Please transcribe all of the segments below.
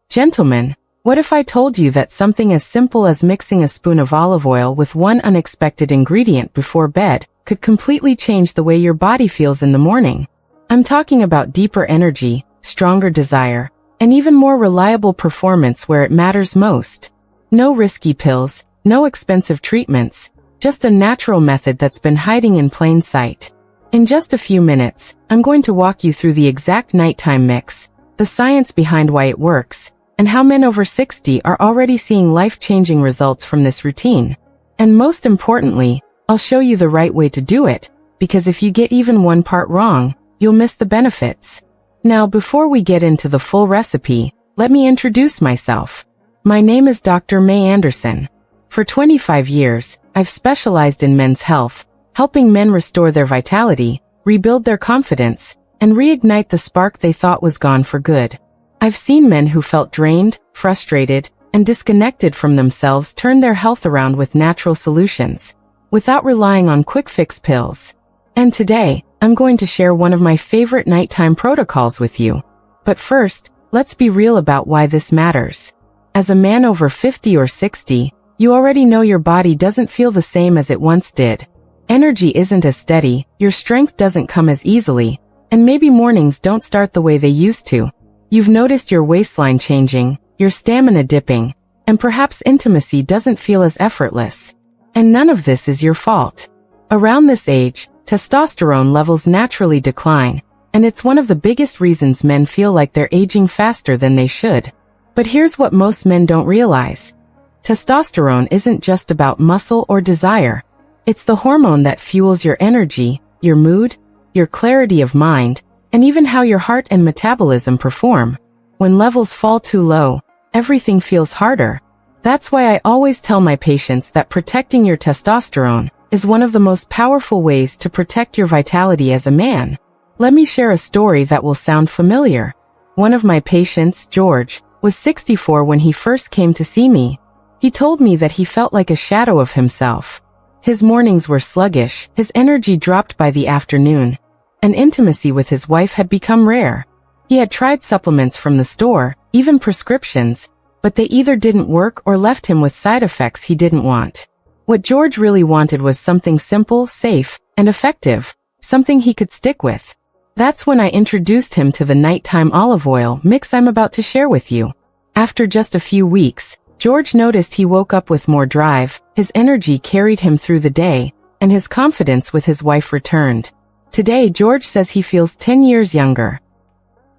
Gentlemen, what if I told you that something as simple as mixing a spoon of olive oil with one unexpected ingredient before bed could completely change the way your body feels in the morning? I'm talking about deeper energy, stronger desire, and even more reliable performance where it matters most. No risky pills, no expensive treatments, just a natural method that's been hiding in plain sight. In just a few minutes, I'm going to walk you through the exact nighttime mix, the science behind why it works, and how men over 60 are already seeing life-changing results from this routine. And most importantly, I'll show you the right way to do it, because if you get even one part wrong, you'll miss the benefits. Now, before we get into the full recipe, let me introduce myself. My name is Dr. May Anderson. For 25 years, I've specialized in men's health, helping men restore their vitality, rebuild their confidence, and reignite the spark they thought was gone for good. I've seen men who felt drained, frustrated, and disconnected from themselves turn their health around with natural solutions, without relying on quick-fix pills. And today, I'm going to share one of my favorite nighttime protocols with you. But first, let's be real about why this matters. As a man over 50 or 60, you already know your body doesn't feel the same as it once did. Energy isn't as steady, your strength doesn't come as easily, and maybe mornings don't start the way they used to. You've noticed your waistline changing, your stamina dipping, and perhaps intimacy doesn't feel as effortless. And none of this is your fault. Around this age, testosterone levels naturally decline, and it's one of the biggest reasons men feel like they're aging faster than they should. But here's what most men don't realize. Testosterone isn't just about muscle or desire. It's the hormone that fuels your energy, your mood, your clarity of mind, and even how your heart and metabolism perform. When levels fall too low, everything feels harder. That's why I always tell my patients that protecting your testosterone is one of the most powerful ways to protect your vitality as a man. Let me share a story that will sound familiar. One of my patients, George, was 64 when he first came to see me. He told me that he felt like a shadow of himself. His mornings were sluggish, his energy dropped by the afternoon, and intimacy with his wife had become rare. He had tried supplements from the store, even prescriptions, but they either didn't work or left him with side effects he didn't want. What George really wanted was something simple, safe, and effective, something he could stick with. That's when I introduced him to the nighttime olive oil mix I'm about to share with you. After just a few weeks, George noticed he woke up with more drive, his energy carried him through the day, and his confidence with his wife returned. Today, George says he feels 10 years younger.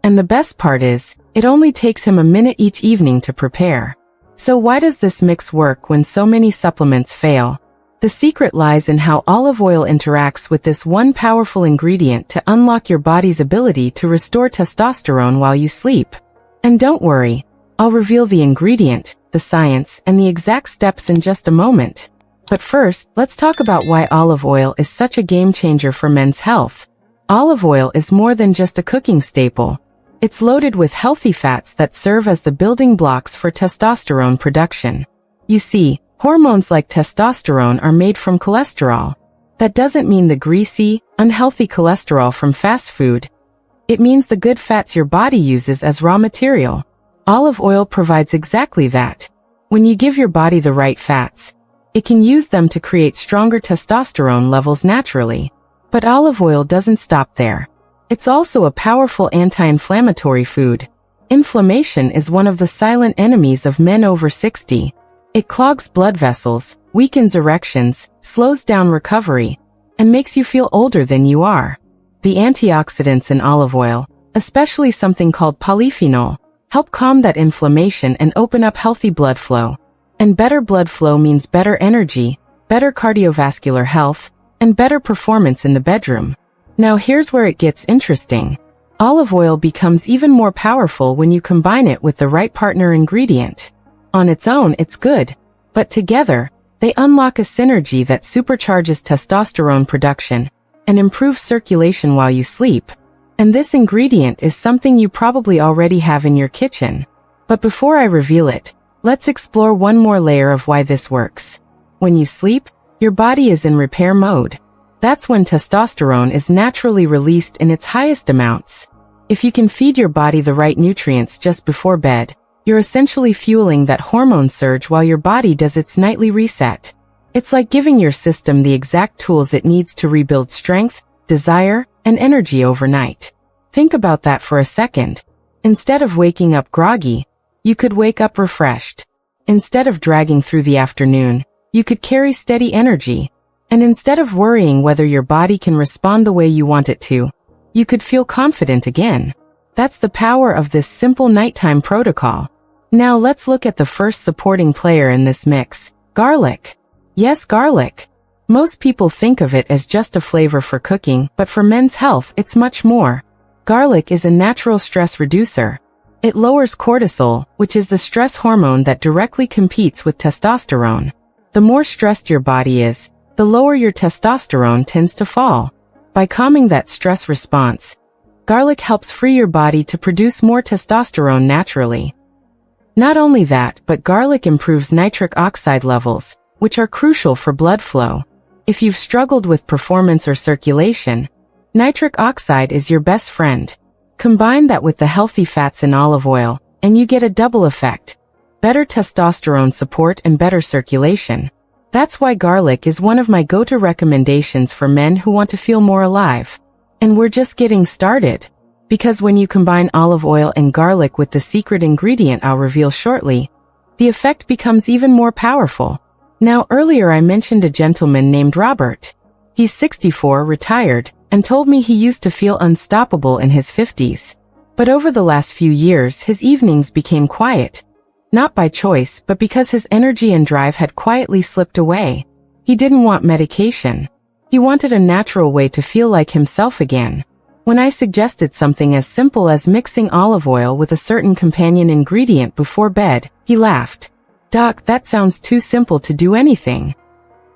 And the best part is, it only takes him a minute each evening to prepare. So why does this mix work when so many supplements fail? The secret lies in how olive oil interacts with this one powerful ingredient to unlock your body's ability to restore testosterone while you sleep. And don't worry, I'll reveal the ingredient, the science, and the exact steps in just a moment. But first, let's talk about why olive oil is such a game changer for men's health. Olive oil is more than just a cooking staple. It's loaded with healthy fats that serve as the building blocks for testosterone production. You see, hormones like testosterone are made from cholesterol. That doesn't mean the greasy, unhealthy cholesterol from fast food. It means the good fats your body uses as raw material. Olive oil provides exactly that. When you give your body the right fats, it can use them to create stronger testosterone levels naturally. But olive oil doesn't stop there. It's also a powerful anti-inflammatory food. Inflammation is one of the silent enemies of men over 60. It clogs blood vessels, weakens erections, slows down recovery, and makes you feel older than you are. The antioxidants in olive oil, especially something called polyphenol, help calm that inflammation and open up healthy blood flow. And better blood flow means better energy, better cardiovascular health, and better performance in the bedroom. Now here's where it gets interesting. Olive oil becomes even more powerful when you combine it with the right partner ingredient. On its own, it's good, but together, they unlock a synergy that supercharges testosterone production and improves circulation while you sleep. And this ingredient is something you probably already have in your kitchen. But before I reveal it, let's explore one more layer of why this works. When you sleep, your body is in repair mode. That's when testosterone is naturally released in its highest amounts. If you can feed your body the right nutrients just before bed, You're essentially fueling that hormone surge while your body does its nightly reset. It's like giving your system the exact tools it needs to rebuild strength, desire, and energy overnight. Think about that for a second. Instead of waking up groggy, you could wake up refreshed. Instead of dragging through the afternoon, you could carry steady energy. And instead of worrying whether your body can respond the way you want it to, you could feel confident again. That's the power of this simple nighttime protocol. Now let's look at the first supporting player in this mix, garlic. Yes, garlic. Most people think of it as just a flavor for cooking, but for men's health, it's much more. Garlic is a natural stress reducer. It lowers cortisol, which is the stress hormone that directly competes with testosterone. The more stressed your body is, the lower your testosterone tends to fall. By calming that stress response, garlic helps free your body to produce more testosterone naturally. Not only that, but garlic improves nitric oxide levels, which are crucial for blood flow. If you've struggled with performance or circulation, nitric oxide is your best friend. Combine that with the healthy fats in olive oil, and you get a double effect: better testosterone support and better circulation. That's why garlic is one of my go-to recommendations for men who want to feel more alive. And we're just getting started. Because when you combine olive oil and garlic with the secret ingredient I'll reveal shortly, the effect becomes even more powerful. Now, earlier I mentioned a gentleman named Robert. He's 64, retired, and told me he used to feel unstoppable in his 50s. But over the last few years, his evenings became quiet. Not by choice, but because his energy and drive had quietly slipped away. He didn't want medication. He wanted a natural way to feel like himself again. When I suggested something as simple as mixing olive oil with a certain companion ingredient before bed, he laughed. "Doc, that sounds too simple to do anything."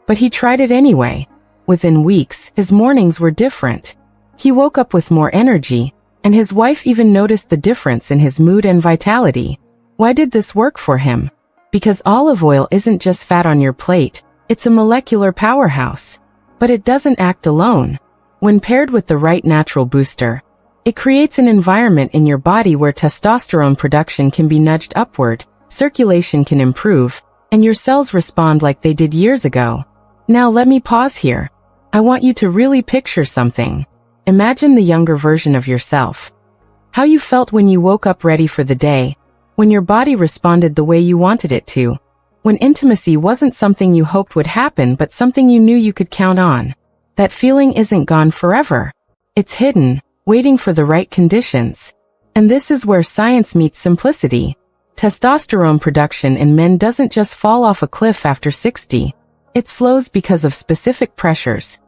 But he tried it anyway. Within weeks, his mornings were different. He woke up with more energy, and his wife even noticed the difference in his mood and vitality. Why did this work for him? Because olive oil isn't just fat on your plate, it's a molecular powerhouse. But it doesn't act alone. When paired with the right natural booster, it creates an environment in your body where testosterone production can be nudged upward, circulation can improve, and your cells respond like they did years ago. Now let me pause here. I want you to really picture something. Imagine the younger version of yourself. How you felt when you woke up ready for the day, when your body responded the way you wanted it to, when intimacy wasn't something you hoped would happen but something you knew you could count on. That feeling isn't gone forever. It's hidden, waiting for the right conditions. And this is where science meets simplicity. Testosterone production in men doesn't just fall off a cliff after 60. It slows because of specific pressures: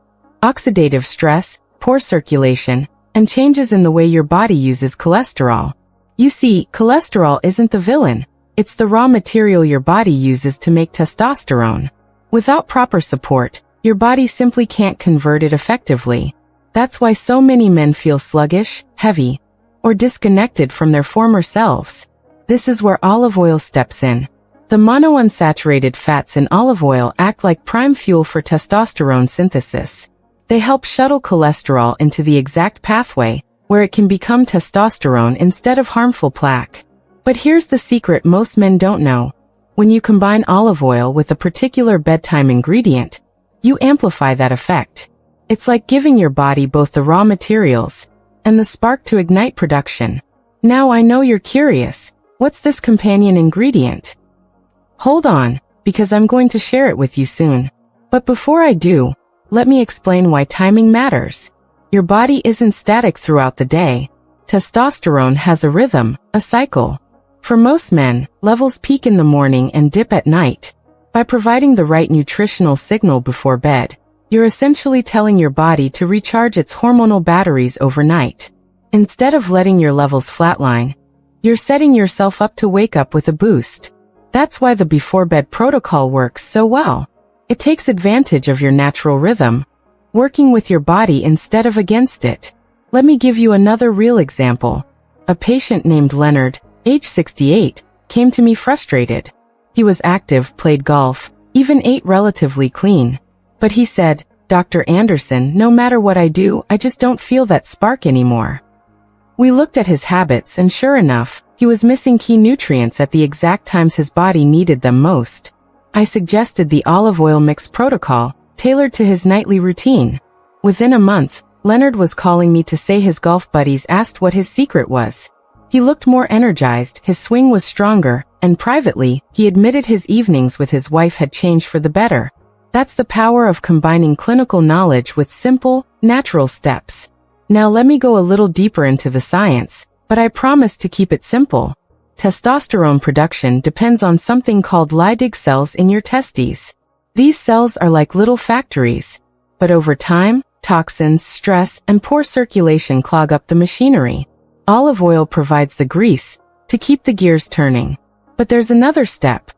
oxidative stress, poor circulation, and changes in the way your body uses cholesterol. You see, cholesterol isn't the villain. It's the raw material your body uses to make testosterone. Without proper support, your body simply can't convert it effectively. That's why so many men feel sluggish, heavy, or disconnected from their former selves. This is where olive oil steps in. The monounsaturated fats in olive oil act like prime fuel for testosterone synthesis. They help shuttle cholesterol into the exact pathway where it can become testosterone instead of harmful plaque. But here's the secret most men don't know. When you combine olive oil with a particular bedtime ingredient, you amplify that effect. It's like giving your body both the raw materials and the spark to ignite production. Now I know you're curious. What's this companion ingredient? Hold on, because I'm going to share it with you soon. But before I do, let me explain why timing matters. Your body isn't static throughout the day. Testosterone has a rhythm, a cycle. For most men, levels peak in the morning and dip at night. By providing the right nutritional signal before bed, you're essentially telling your body to recharge its hormonal batteries overnight. Instead of letting your levels flatline, you're setting yourself up to wake up with a boost. That's why the before-bed protocol works so well. It takes advantage of your natural rhythm, working with your body instead of against it. Let me give you another real example. A patient named Leonard, age 68, came to me frustrated. He was active, played golf, even ate relatively clean. But he said, "Dr. Anderson, no matter what I do, I just don't feel that spark anymore." We looked at his habits and sure enough, He was missing key nutrients at the exact times his body needed them most. I suggested the olive oil mix protocol, tailored to his nightly routine. Within a month, Leonard was calling me to say his golf buddies asked what his secret was. He looked more energized, his swing was stronger, and privately, he admitted his evenings with his wife had changed for the better. That's the power of combining clinical knowledge with simple, natural steps. Now let me go a little deeper into the science, but I promise to keep it simple. Testosterone production depends on something called Leydig cells in your testes. These cells are like little factories. But over time, toxins, stress, and poor circulation clog up the machinery. Olive oil provides the grease to keep the gears turning. But there's another step.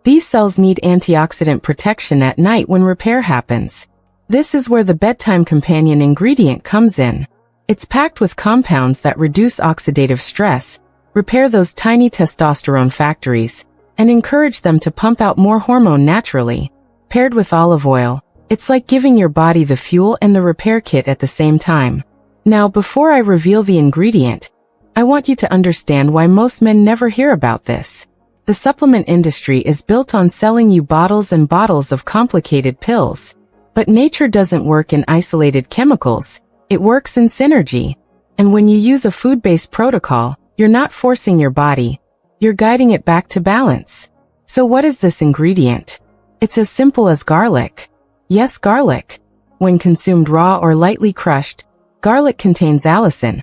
These cells need antioxidant protection at night when repair happens. This is where the bedtime companion ingredient comes in. It's packed with compounds that reduce oxidative stress, repair those tiny testosterone factories, and encourage them to pump out more hormone naturally. Paired with olive oil, it's like giving your body the fuel and the repair kit at the same time. Now, before I reveal the ingredient, I want you to understand why most men never hear about this. The supplement industry is built on selling you bottles and bottles of complicated pills. But nature doesn't work in isolated chemicals, it works in synergy. And when you use a food-based protocol, you're not forcing your body, you're guiding it back to balance. So what is this ingredient? It's as simple as garlic. Yes, garlic. When consumed raw or lightly crushed, garlic contains allicin,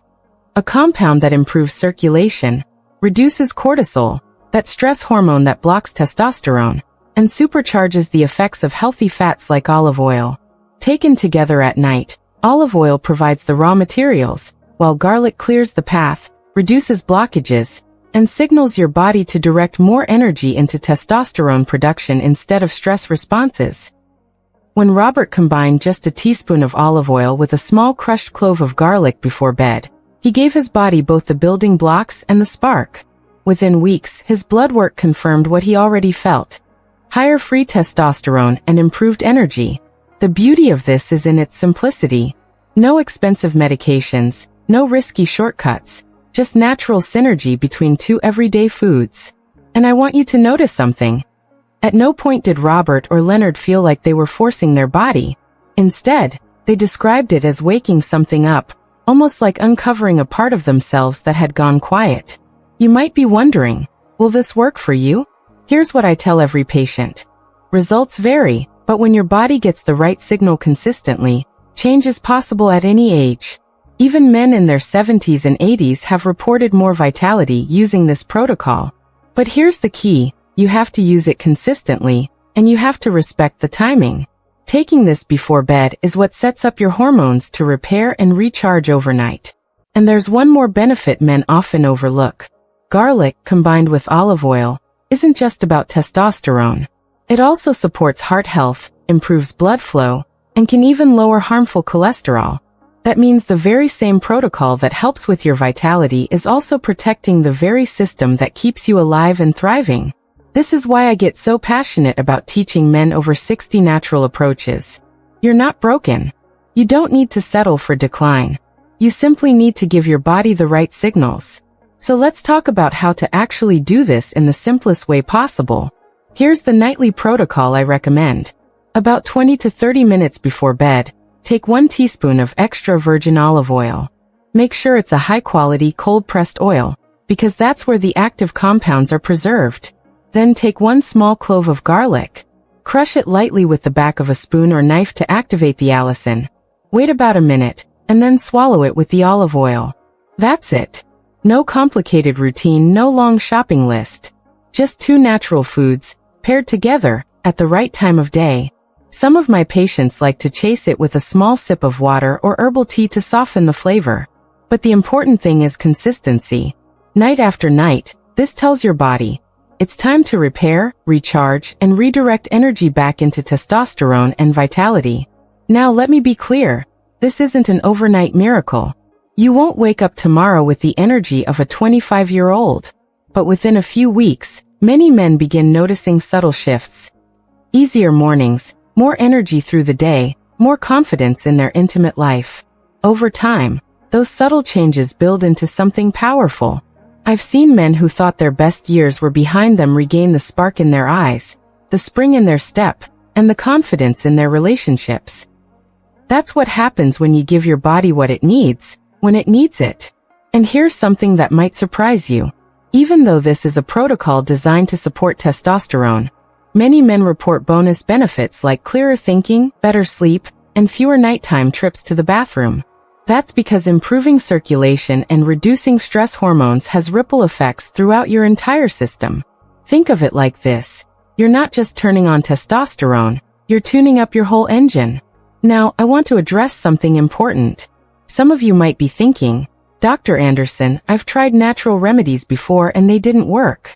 a compound that improves circulation, reduces cortisol, that stress hormone that blocks testosterone, and supercharges the effects of healthy fats like olive oil. Taken together at night, olive oil provides the raw materials, while garlic clears the path, reduces blockages, and signals your body to direct more energy into testosterone production instead of stress responses. When Robert combined just a teaspoon of olive oil with a small crushed clove of garlic before bed, he gave his body both the building blocks and the spark. Within weeks, his blood work confirmed what he already felt: higher free testosterone and improved energy. The beauty of this is in its simplicity. No expensive medications, no risky shortcuts, just natural synergy between two everyday foods. And I want you to notice something. At no point did Robert or Leonard feel like they were forcing their body. Instead, they described it as waking something up, almost like uncovering a part of themselves that had gone quiet. You might be wondering, will this work for you? Here's what I tell every patient. Results vary, but when your body gets the right signal consistently, change is possible at any age. Even men in their 70s and 80s have reported more vitality using this protocol. But here's the key, you have to use it consistently, and you have to respect the timing. Taking this before bed is what sets up your hormones to repair and recharge overnight. And there's one more benefit men often overlook. Garlic, combined with olive oil, isn't just about testosterone. It also supports heart health, improves blood flow, and can even lower harmful cholesterol. That means the very same protocol that helps with your vitality is also protecting the very system that keeps you alive and thriving. This is why I get so passionate about teaching men over 60 natural approaches. You're not broken. You don't need to settle for decline. You simply need to give your body the right signals. So let's talk about how to actually do this in the simplest way possible. Here's the nightly protocol I recommend. About 20 to 30 minutes before bed, take 1 teaspoon of extra virgin olive oil. Make sure it's a high-quality cold-pressed oil, because that's where the active compounds are preserved. Then take 1 small clove of garlic. Crush it lightly with the back of a spoon or knife to activate the allicin. Wait about a minute, and then swallow it with the olive oil. That's it. No complicated routine, no long shopping list. Just 2 natural foods, paired together, at the right time of day. Some of my patients like to chase it with a small sip of water or herbal tea to soften the flavor. But the important thing is consistency. Night after night, this tells your body, it's time to repair, recharge, and redirect energy back into testosterone and vitality. Now let me be clear, this isn't an overnight miracle. You won't wake up tomorrow with the energy of a 25-year-old. But within a few weeks, many men begin noticing subtle shifts. Easier mornings, more energy through the day, more confidence in their intimate life. Over time, those subtle changes build into something powerful. I've seen men who thought their best years were behind them regain the spark in their eyes, the spring in their step, and the confidence in their relationships. That's what happens when you give your body what it needs, when it needs it. And here's something that might surprise you. Even though this is a protocol designed to support testosterone, many men report bonus benefits like clearer thinking, better sleep, and fewer nighttime trips to the bathroom. That's because improving circulation and reducing stress hormones has ripple effects throughout your entire system. Think of it like this. You're not just turning on testosterone, you're tuning up your whole engine. Now, I want to address something important. Some of you might be thinking, Dr. Anderson, I've tried natural remedies before and they didn't work.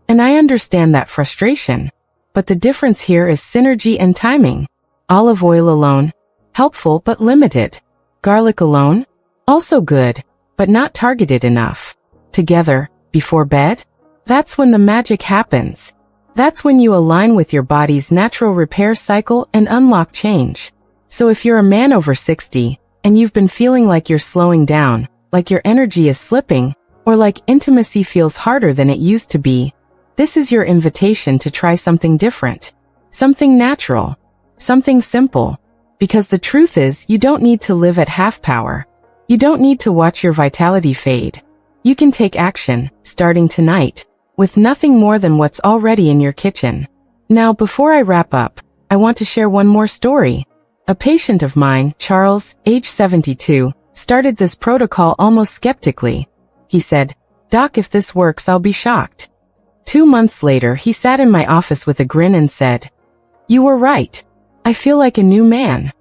And I understand that frustration. But the difference here is synergy and timing. Olive oil alone, helpful but limited. Garlic alone, also good, but not targeted enough. Together, before bed? That's when the magic happens. That's when you align with your body's natural repair cycle and unlock change. So if you're a man over 60, and you've been feeling like you're slowing down, like your energy is slipping, or like intimacy feels harder than it used to be, this is your invitation to try something different. Something natural. Something simple. Because the truth is, you don't need to live at half power. You don't need to watch your vitality fade. You can take action, starting tonight, with nothing more than what's already in your kitchen. Now, before I wrap up, I want to share one more story. A patient of mine, Charles, age 72, started this protocol almost skeptically. He said, "Doc, if this works, I'll be shocked." 2 months later, he sat in my office with a grin and said, "You were right. I feel like a new man."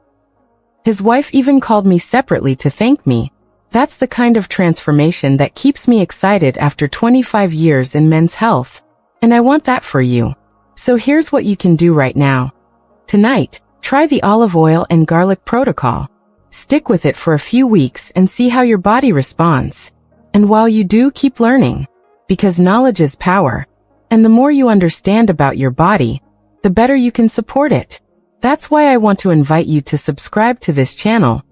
His wife even called me separately to thank me. That's the kind of transformation that keeps me excited after 25 years in men's health. And I want that for you. So here's what you can do right now. Tonight, try the olive oil and garlic protocol. Stick with it for a few weeks and see how your body responds. And while you do, keep learning. Because knowledge is power. And the more you understand about your body, the better you can support it. That's why I want to invite you to subscribe to this channel,